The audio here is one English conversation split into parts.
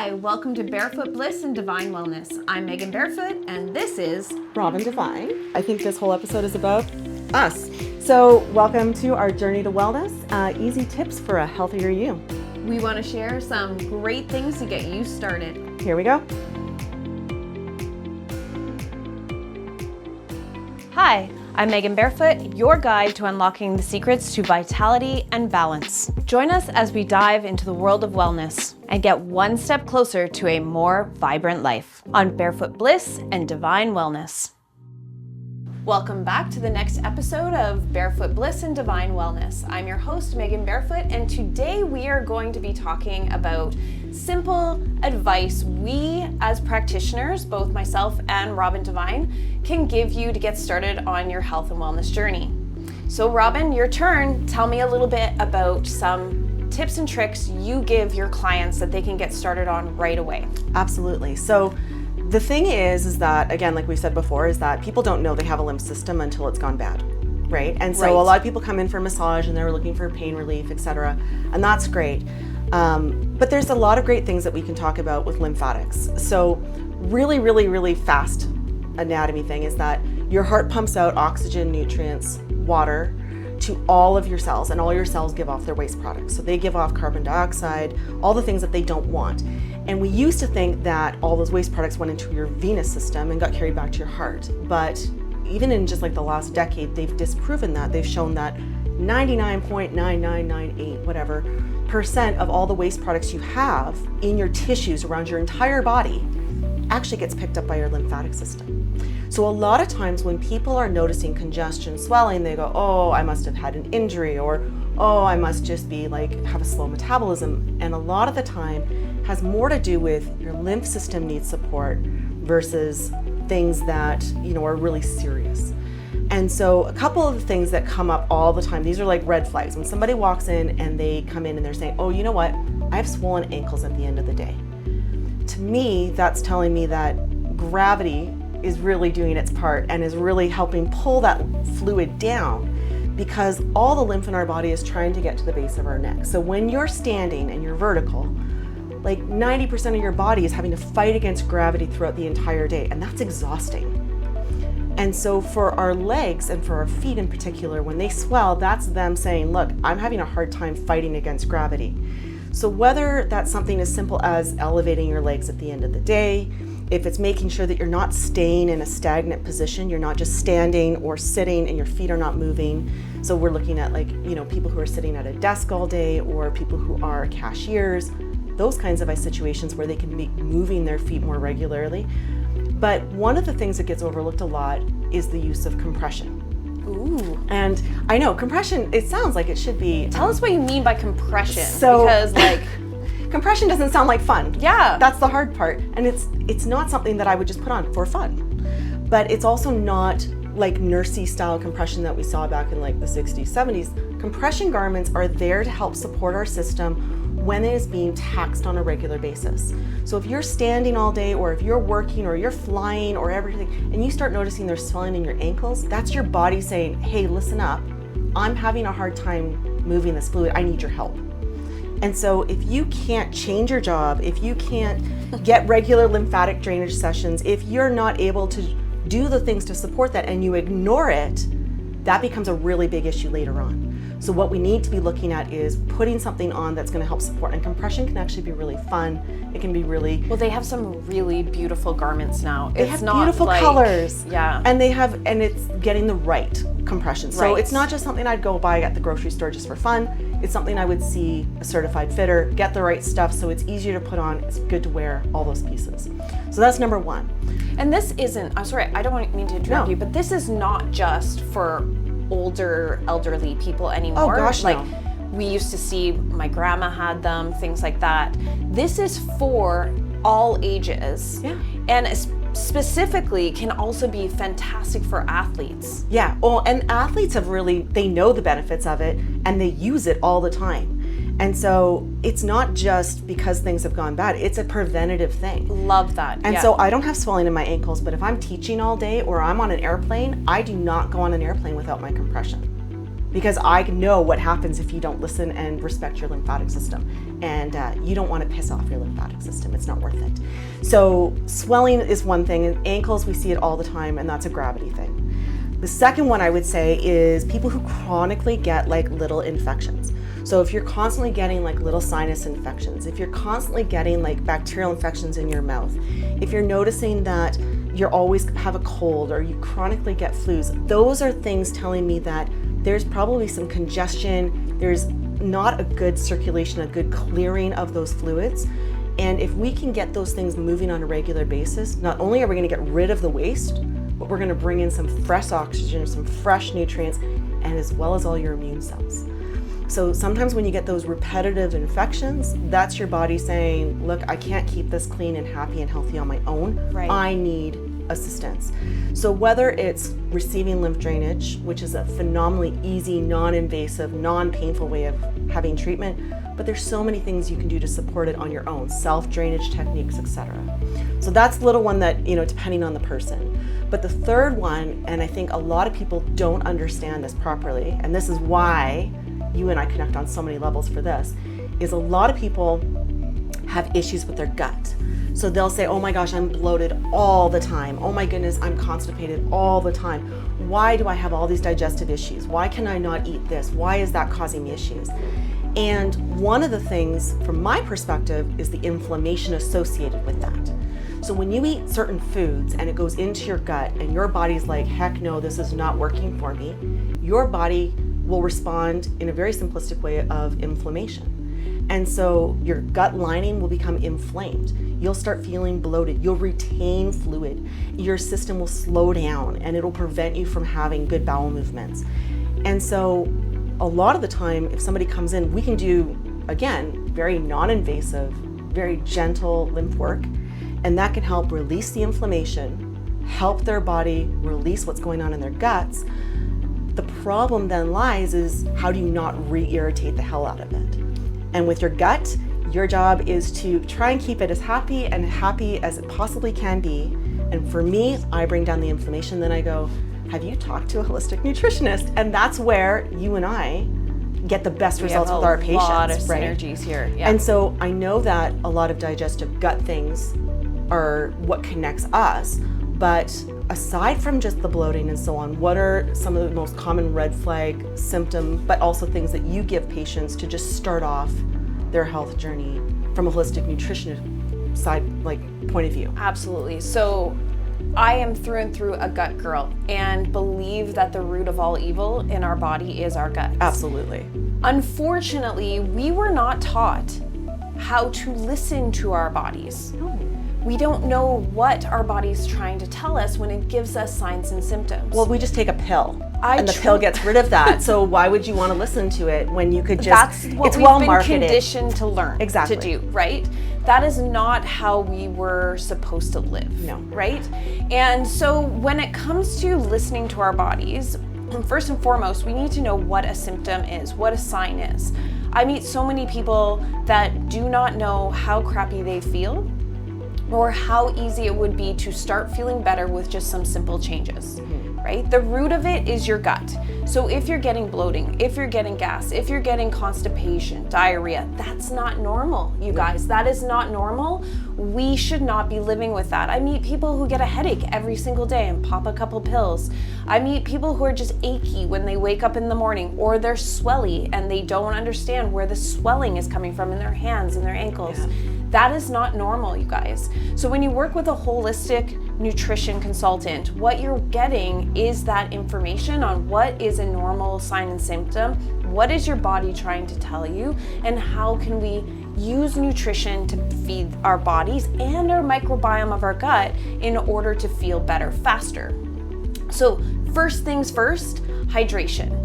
Hi, welcome to Barefoot Bliss and DevineWellness. I'm Megan Barefoot, and this is Robin Devine. I think this whole episode is about us. So welcome to our journey to wellness, easy tips for a healthier you. We want to share some great things to get you started. Here we go. Hi, I'm Megan Barefoot, your guide to unlocking the secrets to vitality and balance. Join us as we dive into the world of wellness and get one step closer to a more vibrant life on Barefoot Bliss and DevineWellness. Welcome back to the next episode of Barefoot Bliss and DevineWellness. I'm your host, Megan Barefoot, and today we are going to be talking about simple advice we as practitioners, both myself and Robin Devine, can give you to get started on your health and wellness journey. So Robin, your turn. Tell me a little bit about some tips and tricks you give your clients that they can get started on right away. Absolutely. So the thing is that, again, like we said before, is that people don't know they have a lymph system until it's gone bad, right? And so a lot of people come in for massage and they're looking for pain relief, etc. And that's great. But there's a lot of great things that we can talk about with lymphatics. So really fast anatomy thing is that your heart pumps out oxygen, nutrients, water to all of your cells, and all your cells give off their waste products. So they give off carbon dioxide, all the things that they don't want. And we used to think that all those waste products went into your venous system and got carried back to your heart. But even in just like the last decade, they've disproven that. They've shown that 99.9998% of all the waste products you have in your tissues around your entire body actually gets picked up by your lymphatic system. So a lot of times when people are noticing congestion, swelling, they go, oh, I must have had an injury, or oh, I must just be have a slow metabolism. And a lot of the time has more to do with your lymph system needs support versus things that, are really serious. And so a couple of the things that come up all the time, these are like red flags. When somebody walks in and they come in and they're saying, oh, you know what? I have swollen ankles at the end of the day. To me, that's telling me that gravity is really doing its part and is really helping pull that fluid down, because all the lymph in our body is trying to get to the base of our neck. So when you're standing and you're vertical, like 90% of your body is having to fight against gravity throughout the entire day, and that's exhausting. And so for our legs and for our feet in particular, when they swell, that's them saying, look, I'm having a hard time fighting against gravity. So whether that's something as simple as elevating your legs at the end of the day, if it's making sure that you're not staying in a stagnant position, you're not just standing or sitting and your feet are not moving. So we're looking at people who are sitting at a desk all day, or people who are cashiers, those kinds of situations where they can be moving their feet more regularly. But one of the things that gets overlooked a lot is the use of compression. Ooh. And I know compression, it sounds like it should be. Tell us what you mean by compression. Because compression doesn't sound like fun. Yeah. That's the hard part. And it's not something that I would just put on for fun. But it's also not like nursey style compression that we saw back in the 60s, 70s. Compression garments are there to help support our system when it is being taxed on a regular basis. So if you're standing all day, or if you're working, or you're flying, or everything, and you start noticing there's swelling in your ankles, that's your body saying, hey, listen up, I'm having a hard time moving this fluid, I need your help. And so if you can't change your job, if you can't get regular lymphatic drainage sessions, if you're not able to do the things to support that and you ignore it, that becomes a really big issue later on. So what we need to be looking at is putting something on that's going to help support. And compression can actually be really fun. It can be really... Well, they have some really beautiful garments now. They have beautiful colors. Yeah. And it's getting the right compression. So It's not just something I'd go buy at the grocery store just for fun. It's something I would see a certified fitter, get the right stuff so it's easier to put on, it's good to wear, all those pieces. So that's number one. And this isn't, I'm sorry, I don't mean to interrupt you, but this is not just for older, elderly people anymore. Oh gosh, no. We used to see, my grandma had them, things like that. This is for all ages. Yeah. And specifically can also be fantastic for athletes. Yeah, well, and athletes they know the benefits of it and they use it all the time. And so it's not just because things have gone bad, it's a preventative thing. Love that. And so I don't have swelling in my ankles, but if I'm teaching all day or I'm on an airplane, I do not go on an airplane without my compression. because I know what happens if you don't listen and respect your lymphatic system. And you don't want to piss off your lymphatic system. It's not worth it. So swelling is one thing, and ankles, we see it all the time, and that's a gravity thing. The second one I would say is people who chronically get like little infections. So if you're constantly getting like little sinus infections, if you're constantly getting like bacterial infections in your mouth, if you're noticing that you always have a cold or you chronically get flus, those are things telling me that there's probably some congestion, there's not a good circulation, a good clearing of those fluids. And if we can get those things moving on a regular basis, not only are we going to get rid of the waste, but we're going to bring in some fresh oxygen, some fresh nutrients, and as well as all your immune cells. So sometimes when you get those repetitive infections, that's your body saying, look, I can't keep this clean and happy and healthy on my own. Right. I need assistance. So whether it's receiving lymph drainage, which is a phenomenally easy, non-invasive, non-painful way of having treatment, but there's so many things you can do to support it on your own, self-drainage techniques, etc. So that's a little one that, depending on the person. But the third one, and I think a lot of people don't understand this properly, and this is why you and I connect on so many levels for this, is a lot of people have issues with their gut. So they'll say, oh my gosh, I'm bloated all the time. Oh my goodness, I'm constipated all the time. Why do I have all these digestive issues? Why can I not eat this? Why is that causing me issues? And one of the things, from my perspective, is the inflammation associated with that. So when you eat certain foods and it goes into your gut and your body's like, heck no, this is not working for me, your body will respond in a very simplistic way of inflammation. And so your gut lining will become inflamed. You'll start feeling bloated. You'll retain fluid. Your system will slow down and it'll prevent you from having good bowel movements. And so a lot of the time, if somebody comes in, we can do, again, very non-invasive, very gentle lymph work, and that can help release the inflammation, help their body release what's going on in their guts. The problem then lies is, how do you not re-irritate the hell out of it? And with your gut, your job is to try and keep it as happy as it possibly can be. And for me, I bring down the inflammation, then I go, have you talked to a holistic nutritionist? And that's where you and I get the best results with our patients. A lot of right? synergies here. Yeah. And so I know that a lot of digestive gut things are what connects us, but aside from just the bloating and so on, what are some of the most common red flag symptoms, but also things that you give patients to just start off their health journey from a holistic nutrition side, point of view? Absolutely. So I am through and through a gut girl and believe that the root of all evil in our body is our gut. Absolutely. Unfortunately, we were not taught how to listen to our bodies. No. We don't know what our body's trying to tell us when it gives us signs and symptoms. Well, we just take a pill, and the pill gets rid of that. So why would you want to listen to it when you could just? That's what it's we've well been marketed. Conditioned to learn Exactly. to do, right? That is not how we were supposed to live. No. Right? And so when it comes to listening to our bodies, first and foremost, we need to know what a symptom is, what a sign is. I meet so many people that do not know how crappy they feel, or how easy it would be to start feeling better with just some simple changes, right? The root of it is your gut. So if you're getting bloating, if you're getting gas, if you're getting constipation, diarrhea, that's not normal, you guys. That is not normal. We should not be living with that. I meet people who get a headache every single day and pop a couple pills. I meet people who are just achy when they wake up in the morning, or they're swelly and they don't understand where the swelling is coming from in their hands and their ankles. Yeah. That is not normal, you guys. So when you work with a holistic nutrition consultant, what you're getting is that information on what is a normal sign and symptom, what is your body trying to tell you, and how can we use nutrition to feed our bodies and our microbiome of our gut in order to feel better faster. So first things first, hydration.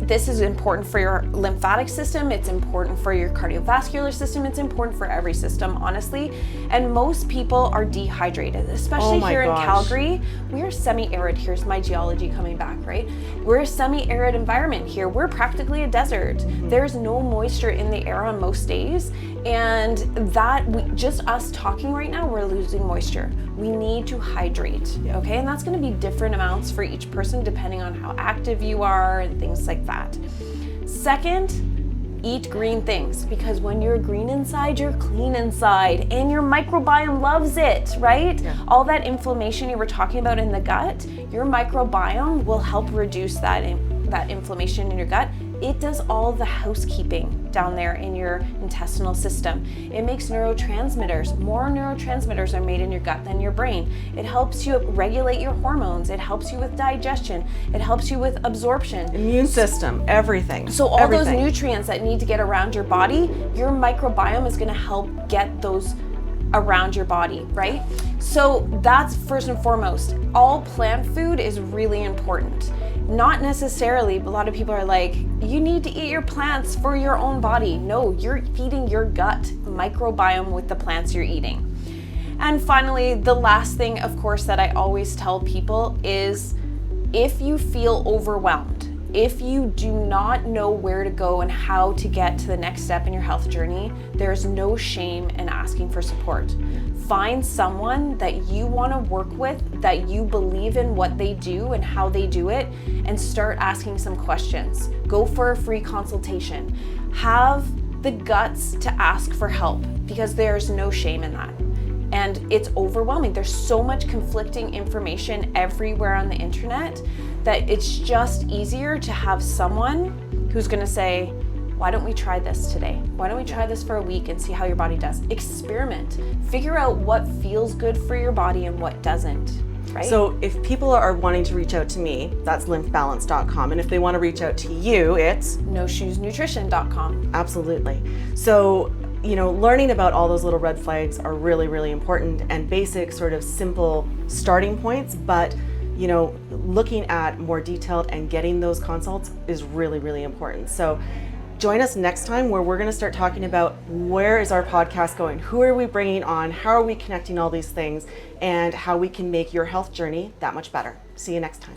This is important for your lymphatic system, it's important for your cardiovascular system, it's important for every system, honestly. And most people are dehydrated, especially here in Calgary. We are semi-arid. Here's my geology coming back, right? We're a semi-arid environment here. We're practically a desert. There's no moisture in the air on most days. And just us talking right now, we're losing moisture. We need to hydrate, okay? And that's gonna be different amounts for each person depending on how active you are and things like that. Second, eat green things, because when you're green inside, you're clean inside, and your microbiome loves it, right? Yeah. All that inflammation you were talking about in the gut, your microbiome will help reduce that inflammation in your gut. It does all the housekeeping down there in your intestinal system. It makes neurotransmitters. More neurotransmitters are made in your gut than your brain. It helps you regulate your hormones. It helps you with digestion. It helps you with absorption. Immune system, everything. So all those nutrients that need to get around your body, your microbiome is gonna help get those around your body, right? So that's first and foremost. All plant food is really important. Not necessarily, but a lot of people are like, you need to eat your plants for your own body. No, you're feeding your gut microbiome with the plants you're eating. And finally, the last thing, of course, that I always tell people is if you feel overwhelmed, if you do not know where to go and how to get to the next step in your health journey, there's no shame in asking for support. Find someone that you want to work with, that you believe in what they do and how they do it, and start asking some questions. Go for a free consultation. Have the guts to ask for help, because there's no shame in that. And it's overwhelming. There's so much conflicting information everywhere on the internet that it's just easier to have someone who's gonna say, why don't we try this today? Why don't we try this for a week and see how your body does? Experiment. Figure out what feels good for your body and what doesn't, right? So if people are wanting to reach out to me, that's lymphbalance.com. And if they want to reach out to you, it's noshoesnutrition.com. Absolutely. So, learning about all those little red flags are really, really important, and basic sort of simple starting points, but looking at more detailed and getting those consults is really, really important. So join us next time, where we're going to start talking about where is our podcast going, who are we bringing on, how are we connecting all these things, and how we can make your health journey that much better. See you next time.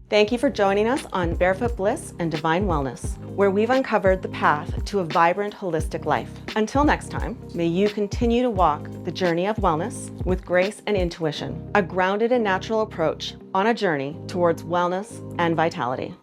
Thank you for joining us on Barefoot Bliss and Divine Wellness, where we've uncovered the path to a vibrant, holistic life. Until next time, may you continue to walk the journey of wellness with grace and intuition, a grounded and natural approach on a journey towards wellness and vitality.